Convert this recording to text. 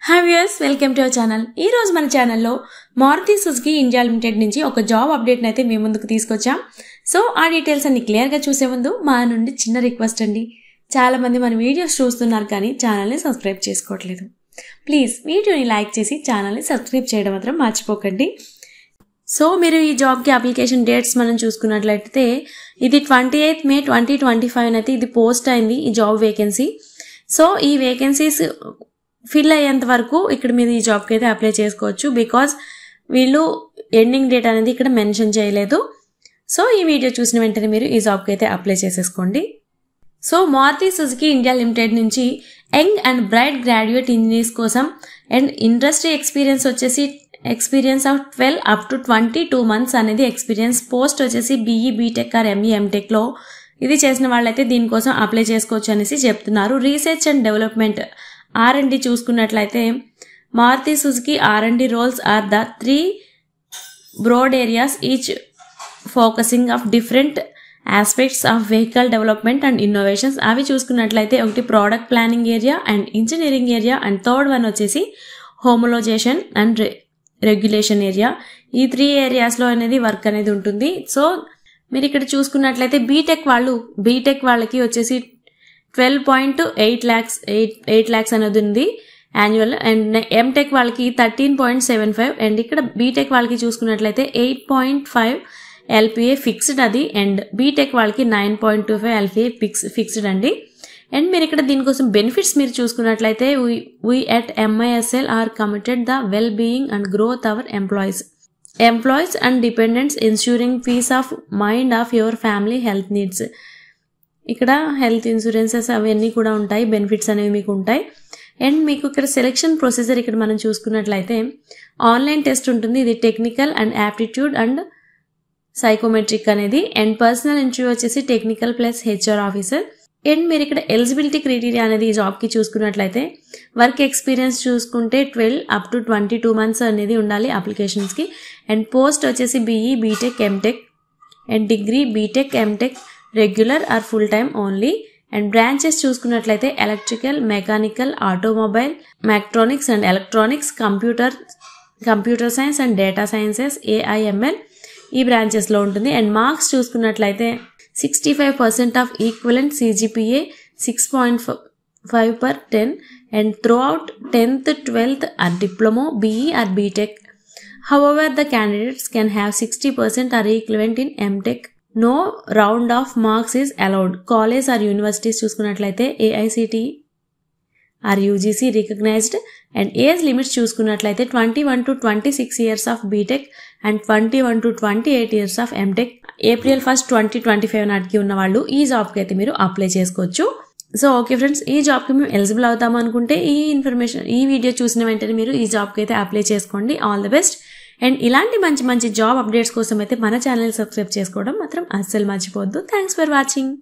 Hi viewers, welcome to our channel. ఈ రోజు మన ఛానల్లో మారుతి సుజుకి ఇండియా లిమిటెడ్ నుంచి ఒక జాబ్ అప్డేట్ని అయితే మీ ముందుకు తీసుకొచ్చాం. సో ఆ డీటెయిల్స్ అన్ని క్లియర్గా చూసే ముందు మా నుండి చిన్న రిక్వెస్ట్ అండి. చాలామంది మన వీడియోస్ చూస్తున్నారు కానీ ఛానల్ని సబ్స్క్రైబ్ చేసుకోవట్లేదు. ప్లీజ్ వీడియోని లైక్ చేసి ఛానల్ని సబ్స్క్రైబ్ చేయడం మాత్రం మర్చిపోకండి. సో మీరు ఈ జాబ్కి అప్లికేషన్ డేట్స్ మనం చూసుకున్నట్లయితే ఇది 28 మే 2025 అయితే ఇది పోస్ట్ అయింది ఈ జాబ్ వేకెన్సీ. సో ఈ వేకెన్సీస్ ఫిల్ అయ్యేంత వరకు ఇక్కడ మీరు ఈ జాబ్కి అయితే అప్లై చేసుకోవచ్చు. బికాజ్ వీళ్ళు ఎండింగ్ డేట్ అనేది ఇక్కడ మెన్షన్ చేయలేదు. సో ఈ వీడియో చూసిన వెంటనే మీరు ఈ జాబ్కి అయితే అప్లై చేసేసుకోండి. So Maruti Suzuki India limited నుంచి young and bright graduate engineers కోసం అండ్ ఇండస్ట్రీ ఎక్స్పీరియన్స్ వచ్చేసి experience of 12 up to 22 months అనేది ఎక్స్పీరియన్స్. పోస్ట్ వచ్చేసి BE బీటెక్ ఆర్ ME ఎంటెక్లో ఇది చేసిన వాళ్ళైతే దీనికోసం అప్లై చేసుకోవచ్చు అనేసి చెప్తున్నారు. రీసెర్చ్ అండ్ డెవలప్మెంట్ R&D చూసుకున్నట్లయితే Maruti Suzuki R&D roles are the 3 broad areas each focusing of different aspects of vehicle development and innovations. అవి చూసుకున్నట్లయితే ఒకటి product planning area and engineering area and third one వచ్చేసి హోమోలోజేషన్ and regulation area. ఈ 3 ఏరియాస్లో అనేది work అనేది ఉంటుంది. సో మీరు ఇక్కడ చూసుకున్నట్లయితే బీటెక్ వాళ్ళకి వచ్చేసి 12.8 lakhs అనేది ఉంది యాన్యువల్. అండ్ ఎంటెక్ వాళ్ళకి 13.75 అండ్ ఇక్కడ బీటెక్ వాళ్ళకి చూసుకున్నట్లయితే 8.5 LPA ఫిక్స్డ్ అది. అండ్ బీటెక్ వాళ్ళకి 9.25 LPA ఫిక్స్డ్ అండి. అండ్ మీరు ఇక్కడ దీనికోసం బెనిఫిట్స్ మీరు చూసుకున్నట్లయితే we at MISL are committed the well-being and growth our employees and dependents, ensuring peace of mind of your family health needs. ఇక్కడ హెల్త్ ఇన్సూరెన్సెస్ అవన్నీ కూడా ఉంటాయి, బెనిఫిట్స్ అనేవి మీకు ఉంటాయి. అండ్ మీకు ఇక్కడ సెలెక్షన్ ప్రొసీజర్ ఇక్కడ మనం చూసుకున్నట్లయితే ఆన్లైన్ టెస్ట్ ఉంటుంది. ఇది technical and aptitude and psychometric అనేది. అండ్ పర్సనల్ ఇంటర్వ్యూ వచ్చేసి technical plus HR officer. And మీరు ఇక్కడ ఎలిజిబిలిటీ క్రైటీరియా అనేది ఈ జాబ్కి చూసుకున్నట్లయితే వర్క్ ఎక్స్పీరియన్స్ చూసుకుంటే 12 up to 22 months అనేది ఉండాలి అప్లికేషన్స్కి. అండ్ పోస్ట్ వచ్చేసి BE BTech MTech and degree BTech MTech regular or full time only. And branches చూసుకున్నట్లయితే electrical, mechanical, automobile, mechatronics and electronics, computer science and data sciences, AIML ఈ బ్రాంచెస్లో ఉంటుంది. And marks చూసుకున్నట్లయితే 65% of equivalent CGPA 6.5 per 10 and throughout 10th 12th are diploma, BE or BTech. However, the candidates can have 60% or equivalent in MTech. No round of marks is allowed. College or universities చూసుకున్నట్లయితే AICTE or UGC recognized. and age limits చూసుకున్నట్లయితే 21 to 26 years of BTech and 21 to 28 years of MTech. April 1st 2025 నాటికి ఉన్న వాళ్ళు ఈ జాబ్కి అయితే మీరు apply చేసుకోవచ్చు. సో ఓకే ఫ్రెండ్స్, ఈ జాబ్కి మేము ఎలిజిబుల్ అవుతాము అనుకుంటే ఈ వీడియో చూసిన వెంటనే మీరు ఈ జాబ్కి అయితే అప్లై చేసుకోండి. All the best. అండ్ ఇలాంటి మంచి జాబ్ అప్డేట్స్ కోసం అయితే మన ఛానల్ సబ్స్క్రైబ్ చేసుకోవడం మాత్రం అస్సలు మర్చిపోవద్దు. Thanks for watching.